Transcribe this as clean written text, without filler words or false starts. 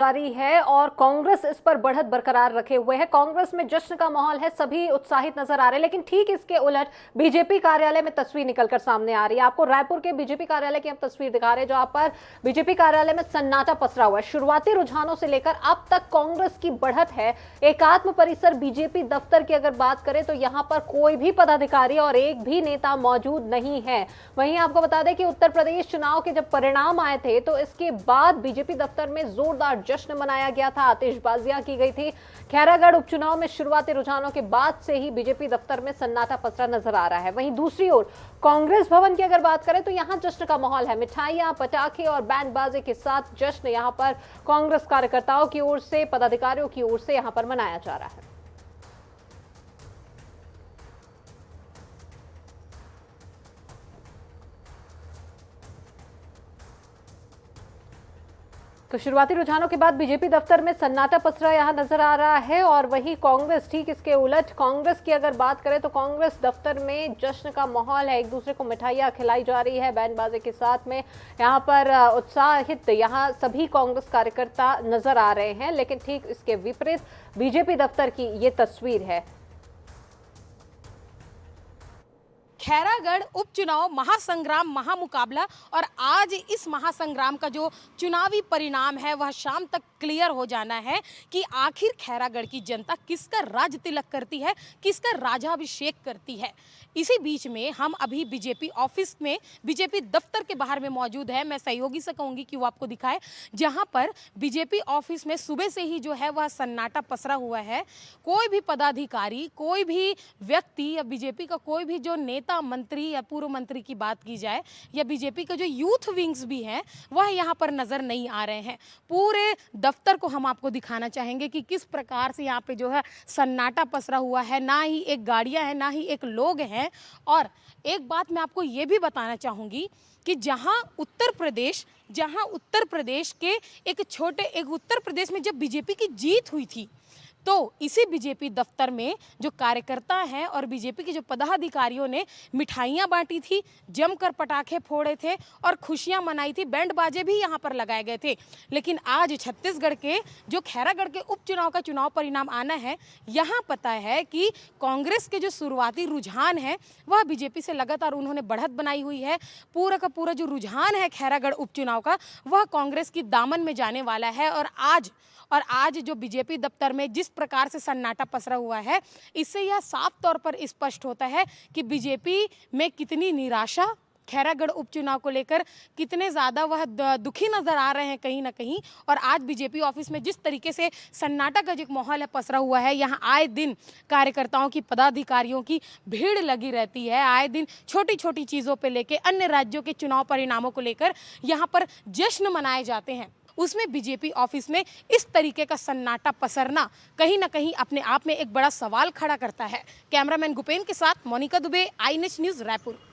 जारी है और कांग्रेस इस पर बढ़त बरकरार रखे हुए है। कांग्रेस में जश्न का माहौल है, सभी उत्साहित नजर आ रहे हैं, लेकिन ठीक इसके उलट बीजेपी कार्यालय में तस्वीर निकलकर सामने आ रही है। आपको रायपुर के बीजेपी कार्यालय की हम तस्वीर दिखा रहे हैं, जहां पर बीजेपी कार्यालय में सन्नाटा पसरा हुआ है। शुरुआती रुझानों से लेकर अब तक कांग्रेस की बढ़त है। एकात्म परिसर बीजेपी दफ्तर की अगर बात करें तो यहां पर कोई भी पदाधिकारी और एक भी नेता मौजूद नहीं है। वहीं आपको बता दें कि उत्तर प्रदेश चुनाव के जब परिणाम आए थे तो इसके बाद बीजेपी दफ्तर में जोरदार जश्न मनाया गया था, आतिशबाजियां की गई थी। खैरागढ़ उपचुनाव में शुरुआती रुझानों के बाद से ही बीजेपी दफ्तर में सन्नाटा पसरा नजर आ रहा है। वहीं दूसरी ओर कांग्रेस भवन की अगर बात करें तो यहां जश्न का माहौल है। मिठाइयां, पटाखे और बैंड बाजे के साथ जश्न यहां पर कांग्रेस कार्यकर्ताओं की ओर से, पदाधिकारियों की ओर से यहां पर मनाया जा रहा है। तो शुरुआती रुझानों के बाद बीजेपी दफ्तर में सन्नाटा पसरा यहां नजर आ रहा है और वही कांग्रेस ठीक इसके उलट। कांग्रेस की अगर बात करें तो कांग्रेस दफ्तर में जश्न का माहौल है, एक दूसरे को मिठाइयां खिलाई जा रही है बैंड बाजे के साथ में। यहां पर उत्साहित यहां सभी कांग्रेस कार्यकर्ता नजर आ रहे हैं, लेकिन ठीक इसके विपरीत बीजेपी दफ्तर की ये तस्वीर है। खैरागढ़ उपचुनाव महासंग्राम महामुकाबला और आज इस महासंग्राम का जो चुनावी परिणाम है वह शाम तक क्लियर हो जाना है कि आखिर खैरागढ़ की जनता किसका राज तिलक करती है, किसका राजाभिषेक करती है। इसी बीच में हम अभी बीजेपी ऑफिस में, बीजेपी दफ्तर के बाहर में मौजूद है। मैं सहयोगी से कहूंगी कि वो आपको दिखाए, जहां पर बीजेपी ऑफिस में सुबह से ही जो है वह सन्नाटा पसरा हुआ है। कोई भी पदाधिकारी, कोई भी व्यक्ति या बीजेपी का कोई भी जो नेता, मंत्री या पूर्व मंत्री की बात की जाए या बीजेपी के जो यूथ विंग्स भी हैं वह यहाँ पर नजर नहीं आ रहे हैं। पूरे दफ्तर को हम आपको दिखाना चाहेंगे कि किस प्रकार से यहाँ पे जो है सन्नाटा पसरा हुआ है। ना ही एक गाड़ियां हैं, ना ही एक लोग हैं। और एक बात मैं आपको ये भी बताना चाहूंगी कि जहां उत्तर प्रदेश के एक उत्तर प्रदेश में जब बीजेपी की जीत हुई थी तो इसी बीजेपी दफ्तर में जो कार्यकर्ता हैं और बीजेपी के जो पदाधिकारियों ने मिठाइयां बांटी थी, जमकर पटाखे फोड़े थे और खुशियां मनाई थी, बैंड बाजे भी यहां पर लगाए गए थे। लेकिन आज छत्तीसगढ़ के जो खैरागढ़ के उपचुनाव का चुनाव परिणाम आना है, यहां पता है कि कांग्रेस के जो शुरुआती रुझान है वह बीजेपी से लगातार उन्होंने बढ़त बनाई हुई है। पूरा का पूरा जो रुझान है खैरागढ़ उपचुनाव का वह कांग्रेस की दामन में जाने वाला है। और आज जो बीजेपी दफ्तर में जिस प्रकार से सन्नाटा पसरा हुआ है, इससे यह साफ तौर पर स्पष्ट होता है कि बीजेपी में कितनी निराशा, खैरागढ़ उपचुनाव को लेकर कितने ज़्यादा वह दुखी नजर आ रहे हैं कहीं ना कहीं। और आज बीजेपी ऑफिस में जिस तरीके से सन्नाटा का जो माहौल है पसरा हुआ है, यहाँ आए दिन कार्यकर्ताओं की, पदाधिकारियों की भीड़ लगी रहती है। आए दिन छोटी छोटी चीज़ों पे लेके, अन्य राज्यों के चुनाव परिणामों को लेकर यहाँ पर जश्न मनाए जाते हैं। उसमें बीजेपी ऑफिस में इस तरीके का सन्नाटा पसरना कहीं ना कहीं अपने आप में एक बड़ा सवाल खड़ा करता है। कैमरामैन गुपेन के साथ मोनिका दुबे, आई नेशन न्यूज़, रायपुर।